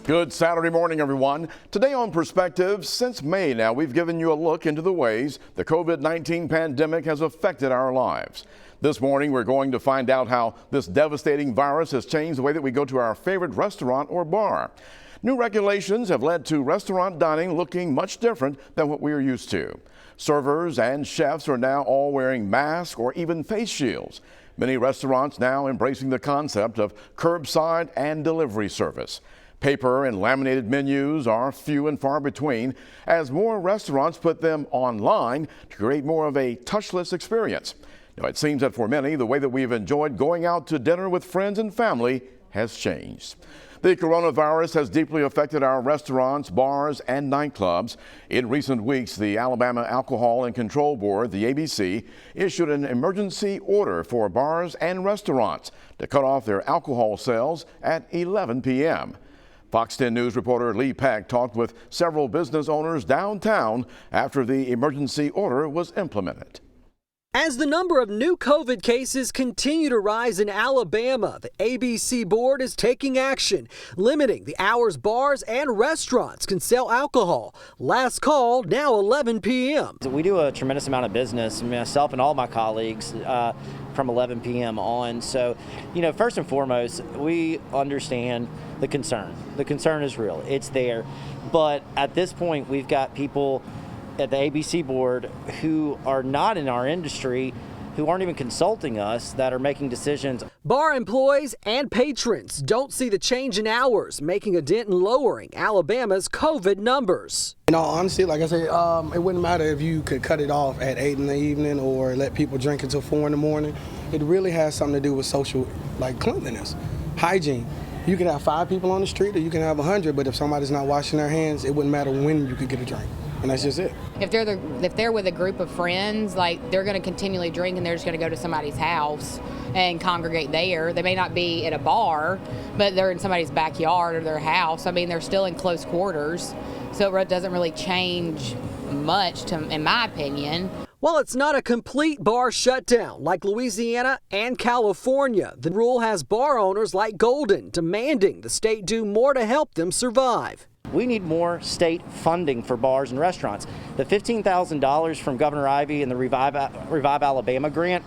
Good Saturday morning, everyone. Today on Perspective, since May now, we've given you a look into the ways the COVID-19 pandemic has affected our lives. This morning, we're going to find out how this devastating virus has changed the way that we go to our favorite restaurant or bar. New regulations have led to restaurant dining looking much different than what we are used to. Servers and chefs are now all wearing masks or even face shields. Many restaurants now embracing the concept of curbside and delivery service. Paper and laminated menus are few and far between as more restaurants put them online to create more of a touchless experience. Now, it seems that for many, the way that we've enjoyed going out to dinner with friends and family has changed. The coronavirus has deeply affected our restaurants, bars, and nightclubs. In recent weeks, the Alabama Alcohol and Control Board, the ABC, issued an emergency order for bars and restaurants to cut off their alcohol sales at 11 p.m. Fox 10 News reporter Lee Peck talked with several business owners downtown after the emergency order was implemented. As the number of new COVID cases continue to rise in Alabama, the ABC board is taking action, limiting the hours bars and restaurants can sell alcohol. Last call, now 11 p.m. We do a tremendous amount of business, myself and all my colleagues, from 11 p.m. on. So, first and foremost, we understand the concern. The concern is real. It's there. But at this point, we've got people at the ABC board who are not in our industry, who aren't even consulting us, that are making decisions. Bar employees and patrons don't see the change in hours, making a dent in lowering Alabama's COVID numbers. In all honesty, like I said, it wouldn't matter if you could cut it off at 8 in the evening or let people drink until 4 in the morning. It really has something to do with social, cleanliness, hygiene. You can have 5 people on the street or you can have 100, but if somebody's not washing their hands, it wouldn't matter when you could get a drink. And that's just it. If they're with a group of friends, they're going to continually drink and they're just going to go to somebody's house and congregate there. They may not be at a bar, but they're in somebody's backyard or their house. I mean, they're still in close quarters, so it doesn't really change much, in my opinion. While it's not a complete bar shutdown like Louisiana and California, the rule has bar owners like Golden demanding the state do more to help them survive. We need more state funding for bars and restaurants. The $15,000 from Governor Ivey and the Revive Alabama grant,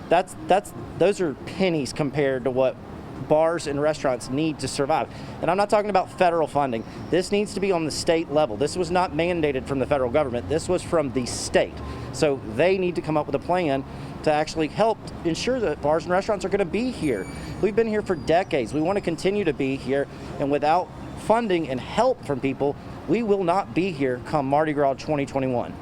those are pennies compared to what bars and restaurants need to survive. And I'm not talking about federal funding. This needs to be on the state level. This was not mandated from the federal government. This was from the state. So they need to come up with a plan to actually help ensure that bars and restaurants are going to be here. We've been here for decades. We want to continue to be here, and without funding and help from people, we will not be here come Mardi Gras 2021.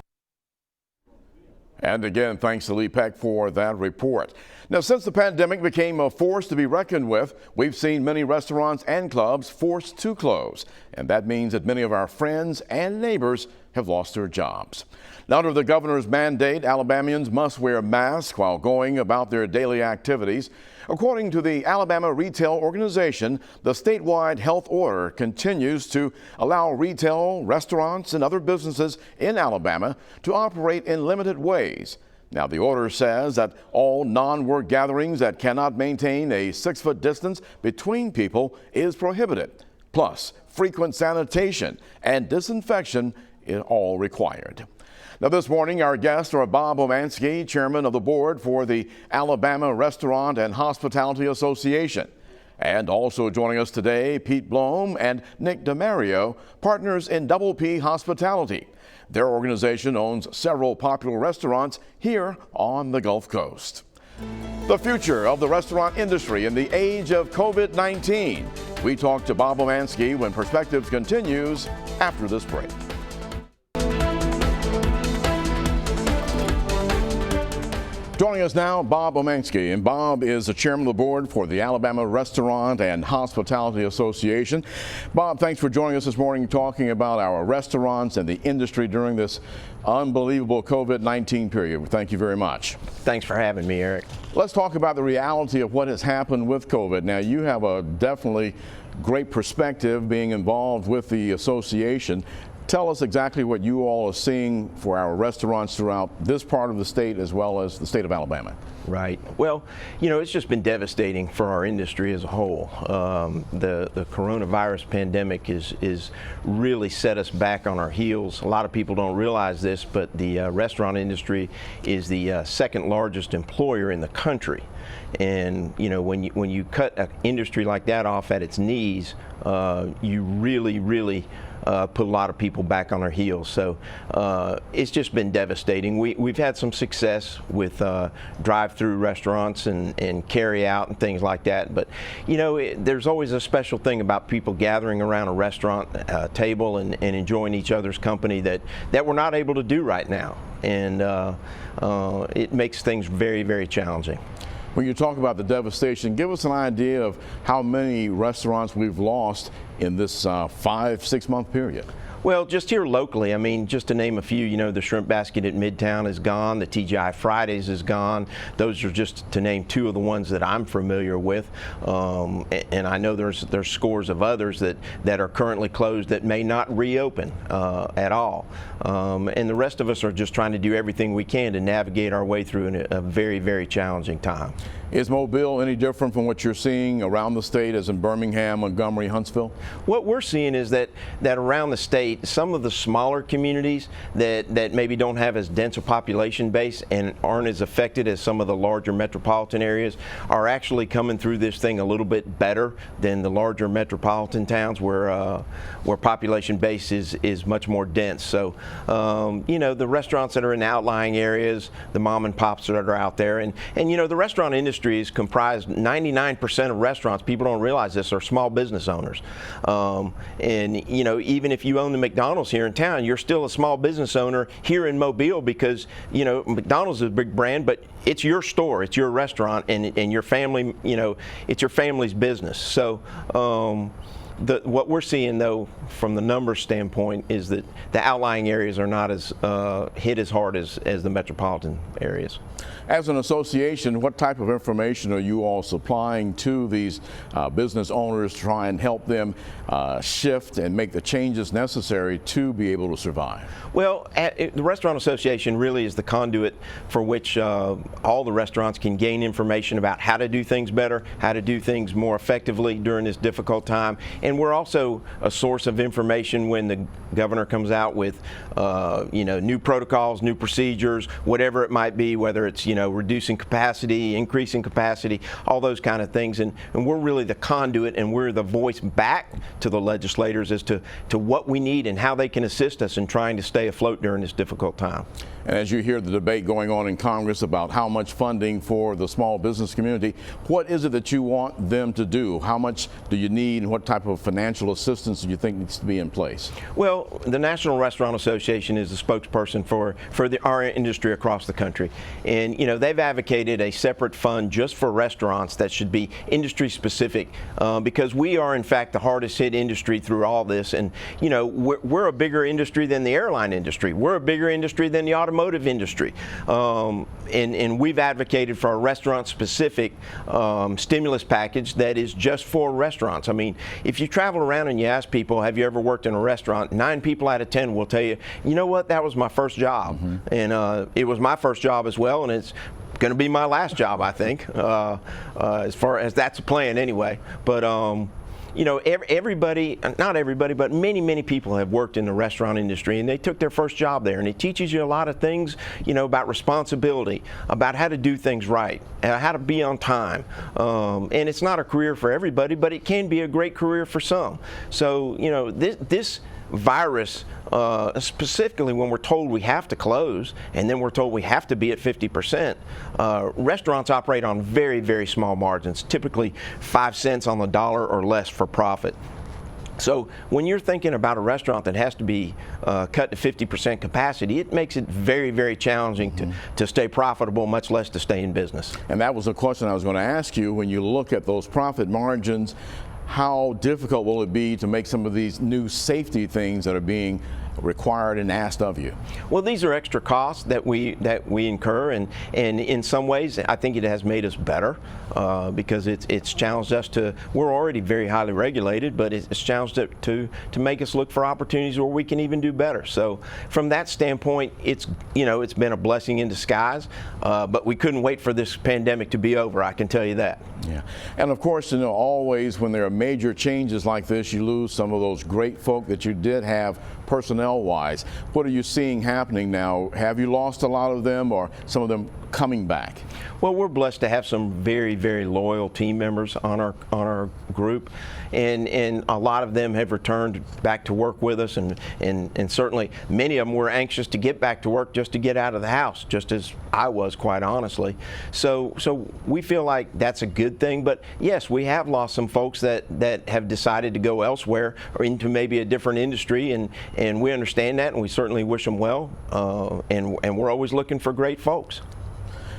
And again, thanks to Lee Peck for that report. Now, since the pandemic became a force to be reckoned with, we've seen many restaurants and clubs forced to close. And that means that many of our friends and neighbors have lost their jobs. Now, under the governor's mandate, Alabamians must wear masks while going about their daily activities. According to the Alabama Retail Organization, the statewide health order continues to allow retail, restaurants, and other businesses in Alabama to operate in limited ways. Now, the order says that all non-work gatherings that cannot maintain a 6-foot distance between people is prohibited. Plus, frequent sanitation and disinfection is all required. Now, this morning, our guests are Bob Omansky, chairman of the board for the Alabama Restaurant and Hospitality Association. And also joining us today, Pete Blom and Nick Demario, partners in Double P Hospitality. Their organization owns several popular restaurants here on the Gulf Coast. The future of the restaurant industry in the age of COVID-19. We talk to Bob Omansky when Perspectives continues after this break. Joining us now, Bob Omansky, and Bob is the chairman of the board for the Alabama Restaurant and Hospitality Association. Bob, thanks for joining us this morning talking about our restaurants and the industry during this unbelievable COVID-19 period. Thank you very much. Thanks for having me, Eric. Let's talk about the reality of what has happened with COVID. Now, you have a definitely great perspective being involved with the association. Tell us exactly what you all are seeing for our restaurants throughout this part of the state as well as the state of Alabama. Right. Well, you know, it's just been devastating for our industry as a whole. The coronavirus pandemic is really set us back on our heels. A lot of people don't realize this, but the restaurant industry is the second largest employer in the country. And you know, when you cut an industry like that off at its knees, you really put a lot of people back on their heels. So it's just been devastating. We've had some success with drive-through restaurants and carry out and things like that. But you know, there's always a special thing about people gathering around a restaurant table and enjoying each other's company that we're not able to do right now. And it makes things very challenging. When you talk about the devastation, give us an idea of how many restaurants we've lost in this 5-6 month period. Well, just here locally, I mean, just to name a few, you know, the Shrimp Basket at Midtown is gone, the TGI Fridays is gone. Those are just to name two of the ones that I'm familiar with. And I know there's scores of others that are currently closed that may not reopen at all. And the rest of us are just trying to do everything we can to navigate our way through a very challenging time. Is Mobile any different from what you're seeing around the state as in Birmingham, Montgomery, Huntsville? What we're seeing is that around the state, some of the smaller communities that maybe don't have as dense a population base and aren't as affected as some of the larger metropolitan areas are actually coming through this thing a little bit better than the larger metropolitan towns where population base is much more dense. So you know, the restaurants that are in outlying areas, the mom and pops that are out there, and you know, the restaurant industry is comprised 99% of restaurants, people don't realize this, are small business owners. And you know, even if you own the McDonald's here in town, you're still a small business owner here in Mobile because, you know, McDonald's is a big brand, but it's your store, it's your restaurant, and your family, you know, it's your family's business. So what we're seeing, though, from the numbers standpoint, is that the outlying areas are not as hit as hard as the metropolitan areas. As an association, what type of information are you all supplying to these business owners to try and help them shift and make the changes necessary to be able to survive? Well, the Restaurant Association really is the conduit for which all the restaurants can gain information about how to do things better, how to do things more effectively during this difficult time. And we're also a source of information when the governor comes out with you know, new protocols, new procedures, whatever it might be, whether it's, you know, reducing capacity, increasing capacity, all those kind of things. And we're really the conduit, and we're the voice back to the legislators as to what we need and how they can assist us in trying to stay afloat during this difficult time. And as you hear the debate going on in Congress about how much funding for the small business community, what is it that you want them to do? How much do you need, and what type of financial assistance do you think needs to be in place? Well, the National Restaurant Association is the spokesperson for our industry across the country. And, you know, they've advocated a separate fund just for restaurants that should be industry specific because we are, in fact, the hardest hit industry through all this. And, you know, we're a bigger industry than the airline industry. We're a bigger industry than the automotive industry. And we've advocated for a restaurant specific stimulus package that is just for restaurants. I mean, if you travel around and you ask people, have you ever worked in a restaurant, 9 people out of 10 will tell you, you know what, that was my first job. Mm-hmm. And it was my first job as well, and it's going to be my last job, I think, as far as that's a plan anyway. But you know, everybody, not everybody, but many people have worked in the restaurant industry, and they took their first job there, and it teaches you a lot of things, you know, about responsibility, about how to do things right, how to be on time. And it's not a career for everybody, but it can be a great career for some. So, you know, this virus, specifically when we're told we have to close and then we're told we have to be at 50%, restaurants operate on very small margins, typically 5 cents on the dollar or less for profit. So when you're thinking about a restaurant that has to be cut to 50% capacity, it makes it very challenging to stay profitable, much less to stay in business. And that was a question I was going to ask you. When you look at those profit margins, how difficult will it be to make some of these new safety things that are being required and asked of you? Well, these are extra costs that we incur, and in some ways I think it has made us better because it's challenged us to. We're already very highly regulated, but it's challenged it to make us look for opportunities where we can even do better. So from that standpoint, it's been a blessing in disguise, but we couldn't wait for this pandemic to be over. I can tell you that. Yeah, and of course, always when there are major changes like this, you lose some of those great folk that you did have personnel-wise. What are you seeing happening now? Have you lost a lot of them, or some of them coming back? Well, we're blessed to have some very, very loyal team members on our group, and a lot of them have returned back to work with us, and certainly many of them were anxious to get back to work just to get out of the house, just as I was, quite honestly. So we feel like that's a good thing. But yes, we have lost some folks that have decided to go elsewhere or into maybe a different industry, and we understand that, and we certainly wish them well, and we're always looking for great folks.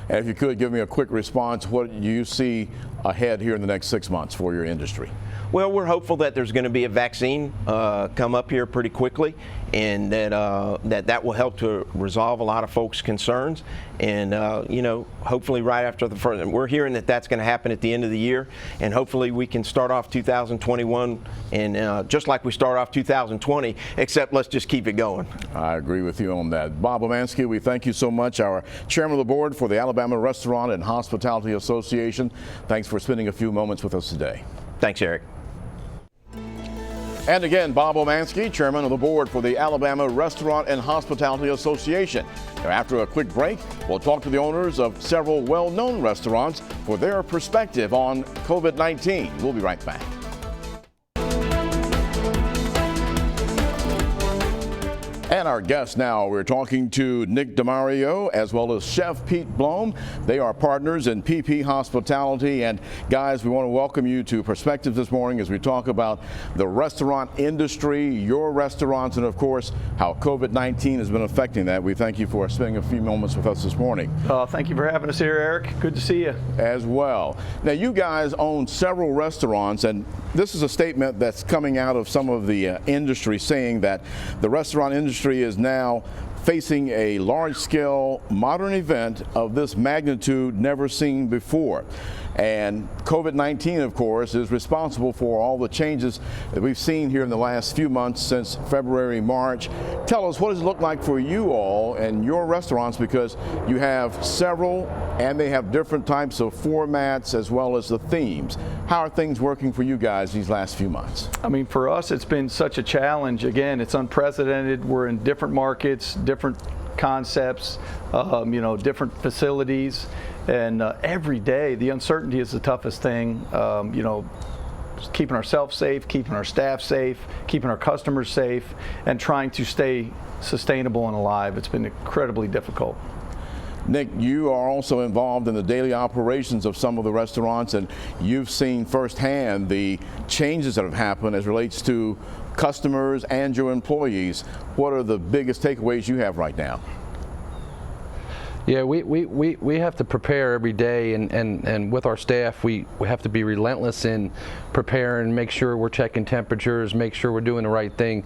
And if you could give me a quick response, what do you see ahead here in the next 6 months for your industry? Well, we're hopeful that there's going to be a vaccine come up here pretty quickly, and that will help to resolve a lot of folks' concerns. And hopefully right after the first, we're hearing that that's going to happen at the end of the year, and hopefully we can start off 2021 and just like we start off 2020, except let's just keep it going. I agree with you on that. Bob Omansky, we thank you so much, our chairman of the board for the Alabama Restaurant and Hospitality Association. Thanks for spending a few moments with us today. Thanks, Eric. And again, Bob Omansky, chairman of the board for the Alabama Restaurant and Hospitality Association. Now, after a quick break, we'll talk to the owners of several well-known restaurants for their perspective on COVID-19. We'll be right back. And our guests now, we're talking to Nick Demario as well as Chef Pete Blom. They are partners in PP Hospitality. And guys, we want to welcome you to Perspectives this morning as we talk about the restaurant industry, your restaurants, and of course, how COVID-19 has been affecting that. We thank you for spending a few moments with us this morning. Thank you for having us here, Eric. Good to see you. As well. Now, you guys own several restaurants, and this is a statement that's coming out of some of the industry saying that the restaurant industry is now facing a large-scale modern event of this magnitude never seen before. And COVID-19, of course, is responsible for all the changes that we've seen here in the last few months since February, March. Tell us, what does it look like for you all and your restaurants, because you have several and they have different types of formats as well as the themes. How are things working for you guys these last few months? I mean, for us, it's been such a challenge. Again, it's unprecedented. We're in different markets, different concepts, different facilities. And every day, the uncertainty is the toughest thing. Keeping ourselves safe, keeping our staff safe, keeping our customers safe, and trying to stay sustainable and alive. It's been incredibly difficult. Nick, you are also involved in the daily operations of some of the restaurants, and you've seen firsthand the changes that have happened as relates to customers and your employees. What are the biggest takeaways you have right now? Yeah, we have to prepare every day, and with our staff, we have to be relentless in preparing, make sure we're checking temperatures, make sure we're doing the right thing,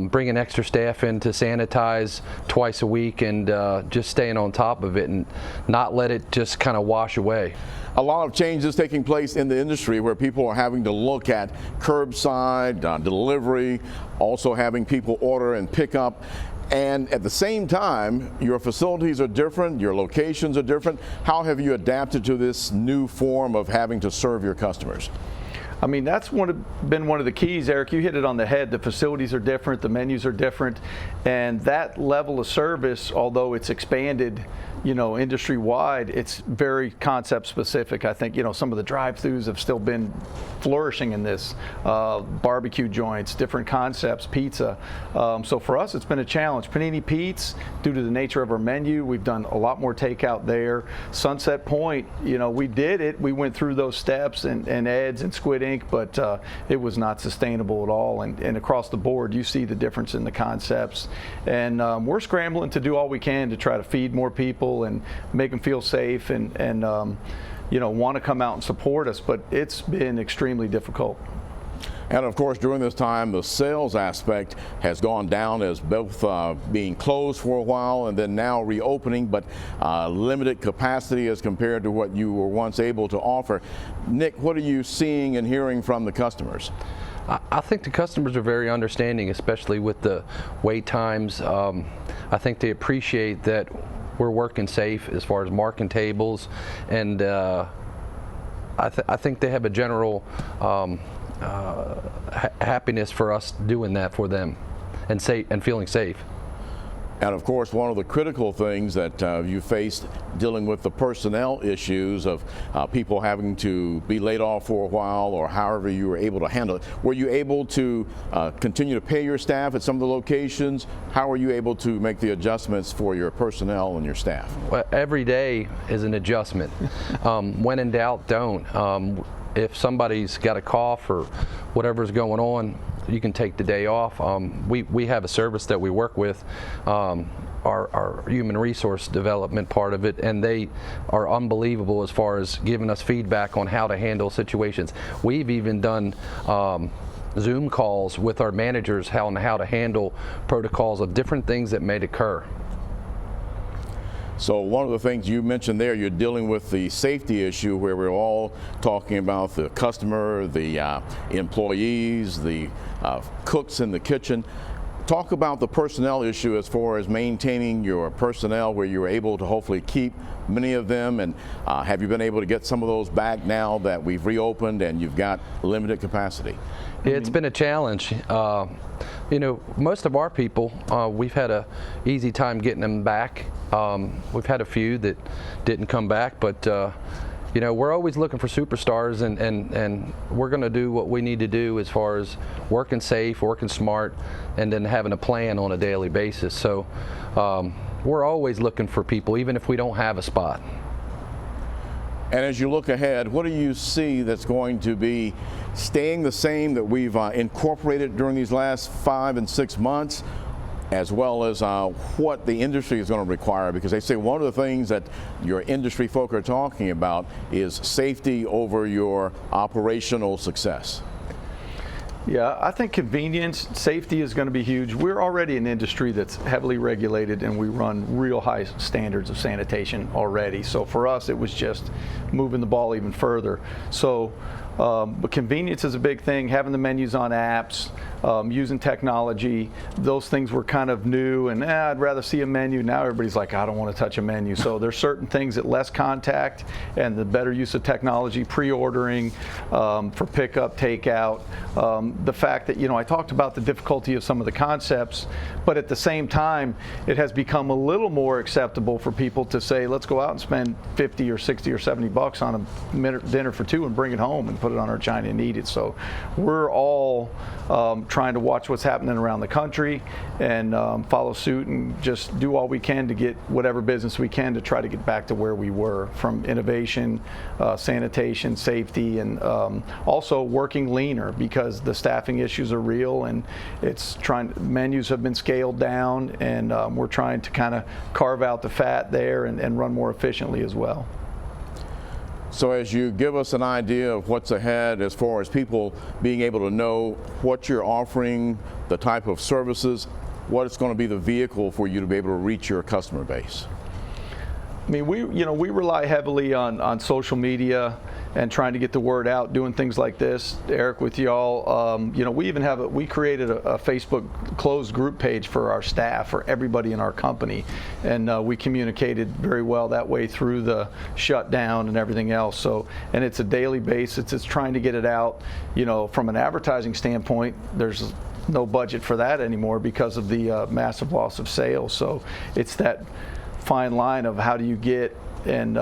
bringing extra staff in to sanitize twice a week, and just staying on top of it and not let it just kind of wash away. A lot of changes taking place in the industry where people are having to look at curbside, delivery, also having people order and pick up. And at the same time, your facilities are different, your locations are different. How have you adapted to this new form of having to serve your customers? I mean, that's been one of the keys, Eric. You hit it on the head. The facilities are different, the menus are different, and that level of service, although it's expanded, industry-wide, it's very concept-specific. I think, some of the drive-thrus have still been flourishing in this. Barbecue joints, different concepts, pizza. So for us, it's been a challenge. Panini Pete's, due to the nature of our menu, we've done a lot more takeout there. Sunset Point, we did it. We went through those steps and Ed's and Squid Inc, but it was not sustainable at all. And across the board, you see the difference in the concepts. And we're scrambling to do all we can to try to feed more people and make them feel safe and want to come out and support us, but it's been extremely difficult. And of course, during this time, the sales aspect has gone down as both being closed for a while and then now reopening, but limited capacity as compared to what you were once able to offer. Nick, what are you seeing and hearing from the customers? I think the customers are very understanding, especially with the wait times. I think they appreciate that we're working safe as far as marking tables, and I think they have a general happiness for us doing that for them and feeling safe. And of course, one of the critical things that you faced dealing with the personnel issues of people having to be laid off for a while, or however you were able to handle it. Were you able to continue to pay your staff at some of the locations? How were you able to make the adjustments for your personnel and your staff? Well, every day is an adjustment. When in doubt, don't. If somebody's got a cough or whatever's going on, you can take the day off. We have a service that we work with, our human resource development part of it, and they are unbelievable as far as giving us feedback on how to handle situations. We've even done Zoom calls with our managers on how to handle protocols of different things that may occur. So one of the things you mentioned there, you're dealing with the safety issue where we're all talking about the customer, the employees, the cooks in the kitchen. Talk about the personnel issue as far as maintaining your personnel where you were able to hopefully keep many of them, and have you been able to get some of those back now that we've reopened and you've got limited capacity? It's been a challenge. You know, most of our people, we've had a easy time getting them back. We've had a few that didn't come back, but you know, we're always looking for superstars, and we're going to do what we need to do as far as working safe, working smart, and then having a plan on a daily basis. So we're always looking for people, even if we don't have a spot. And as you look ahead, what do you see that's going to be staying the same that we've incorporated during these last 5 and 6 months, as well as what the industry is going to require? Because they say one of the things that your industry folk are talking about is safety over your operational success. Yeah, I think convenience, safety is going to be huge. We're already an industry that's heavily regulated, and we run real high standards of sanitation already. So for us, it was just moving the ball even further. So, but convenience is a big thing. Having the menus on apps, using technology, those things were kind of new, and I'd rather see a menu. Now everybody's like, I don't want to touch a menu. So there's certain things that less contact and the better use of technology, pre-ordering for pickup, takeout. The fact that, you know, I talked about the difficulty of some of the concepts, but at the same time, it has become a little more acceptable for people to say, let's go out and spend 50 or 60 or 70 bucks on a dinner for two and bring it home and put it on our China and eat it. So we're all trying to watch what's happening around the country and follow suit and just do all we can to get whatever business we can to try to get back to where we were, from innovation, sanitation, safety, and also working leaner, because the staffing issues are real, and menus have been scaled down, and we're trying to kind of carve out the fat there and run more efficiently as well. So as you give us an idea of what's ahead as far as people being able to know what you're offering, the type of services, what is going to be the vehicle for you to be able to reach your customer base? I mean, we rely heavily on social media and trying to get the word out, doing things like this, Eric, with y'all. You know, we created a Facebook closed group page for our staff, for everybody in our company, and we communicated very well that way through the shutdown and everything else. So, and it's a daily basis. It's trying to get it out. You know, from an advertising standpoint, there's no budget for that anymore because of the massive loss of sales. So it's that fine line of how do you get and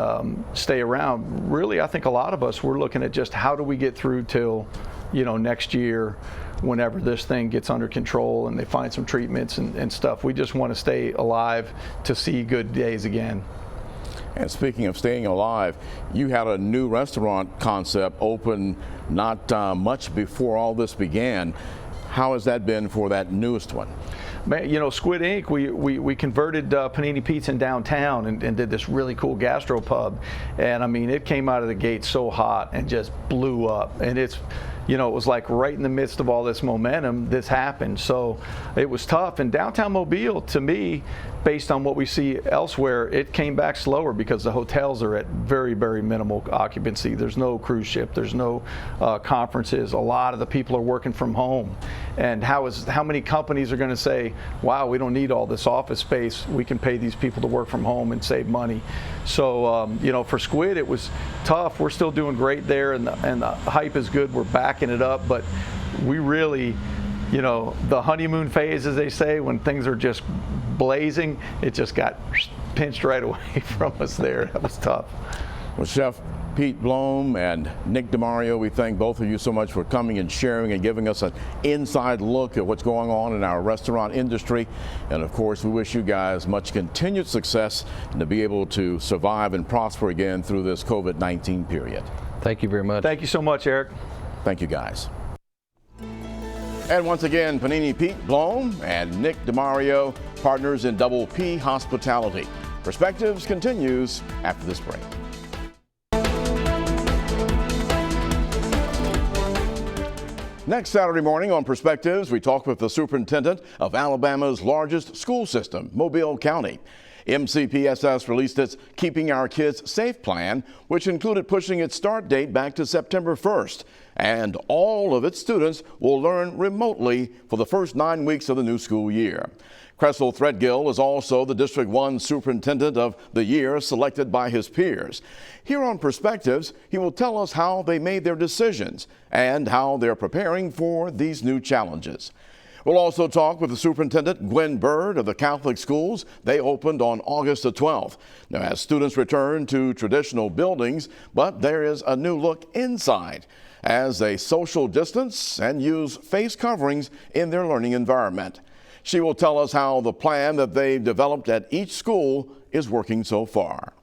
stay around. Really, I think a lot of us, we're looking at just how do we get through till, you know, next year, whenever this thing gets under control and they find some treatments and stuff. We just want to stay alive to see good days again. And speaking of staying alive, you had a new restaurant concept open not much before all this began. How has that been for that newest one? Man, you know, Squid Inc, we converted Panini Pizza in downtown and did this really cool gastropub, and I mean, it came out of the gate so hot and just blew up, and it's you know, it was like right in the midst of all this momentum, this happened. So it was tough. And downtown Mobile, to me, based on what we see elsewhere, it came back slower because the hotels are at very, very minimal occupancy. There's no cruise ship, there's no conferences. A lot of the people are working from home. And how many companies are going to say, wow, we don't need all this office space, we can pay these people to work from home and save money. So, you know, for Squid, it was tough. We're still doing great there, and the hype is good. We're backing it up, but we really, you know, the honeymoon phase, as they say, when things are just blazing, it just got pinched right away from us there. That was tough. Well, Chef Pete Blom and Nick Demario, we thank both of you so much for coming and sharing and giving us an inside look at what's going on in our restaurant industry. And of course, we wish you guys much continued success and to be able to survive and prosper again through this COVID-19 period. Thank you very much. Thank you so much, Eric. Thank you, guys. And once again, Panini Pete Blom and Nick Demario, partners in Double P Hospitality. Perspectives continues after this break. Next Saturday morning on Perspectives, we talk with the superintendent of Alabama's largest school system, Mobile County. MCPSS released its Keeping Our Kids Safe plan, which included pushing its start date back to September 1st. And all of its students will learn remotely for the first 9 weeks of the new school year. Cressel Threadgill is also the District 1 Superintendent of the Year selected by his peers. Here on Perspectives, he will tell us how they made their decisions and how they're preparing for these new challenges. We'll also talk with the Superintendent Gwen Bird of the Catholic schools. They opened on August the 12th. Now, as students return to traditional buildings, but there is a new look inside as they social distance and use face coverings in their learning environment. She will tell us how the plan that they've developed at each school is working so far.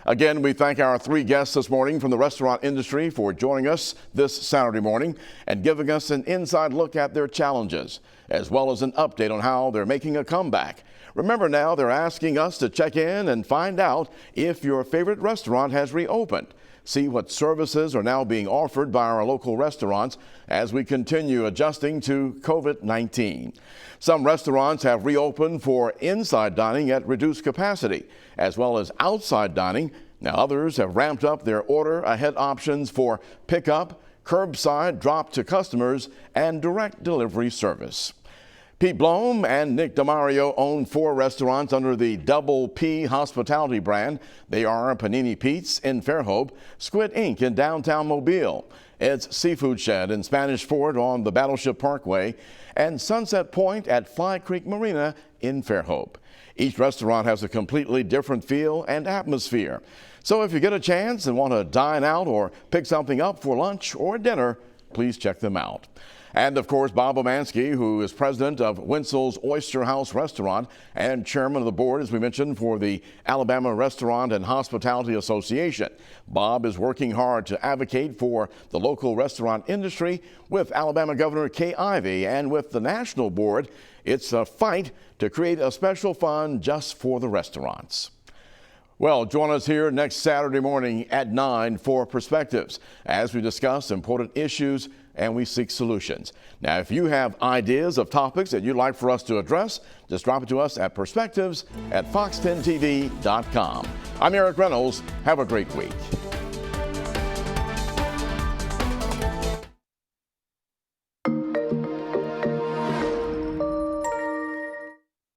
Again, we thank our three guests this morning from the restaurant industry for joining us this Saturday morning and giving us an inside look at their challenges, as well as an update on how they're making a comeback. Remember now, they're asking us to check in and find out if your favorite restaurant has reopened. See what services are now being offered by our local restaurants as we continue adjusting to COVID-19. Some restaurants have reopened for inside dining at reduced capacity, as well as outside dining. Now others have ramped up their order ahead options for pickup, curbside drop to customers, and direct delivery service. Pete Blom and Nick Demario own 4 restaurants under the Double P Hospitality brand. They are Panini Pete's in Fairhope, Squid Inc. in downtown Mobile, Ed's Seafood Shed in Spanish Fort on the Battleship Parkway, and Sunset Point at Fly Creek Marina in Fairhope. Each restaurant has a completely different feel and atmosphere. So if you get a chance and want to dine out or pick something up for lunch or dinner, please check them out. And of course, Bob Omansky, who is president of Winsel's Oyster House Restaurant and chairman of the board, as we mentioned, for the Alabama Restaurant and Hospitality Association. Bob is working hard to advocate for the local restaurant industry with Alabama Governor Kay Ivey and with the national board. It's a fight to create a special fund just for the restaurants. Well, join us here next Saturday morning at 9 for Perspectives as we discuss important issues and we seek solutions. Now, if you have ideas of topics that you'd like for us to address, just drop it to us at perspectives@fox10tv.com. I'm Eric Reynolds. Have a great week.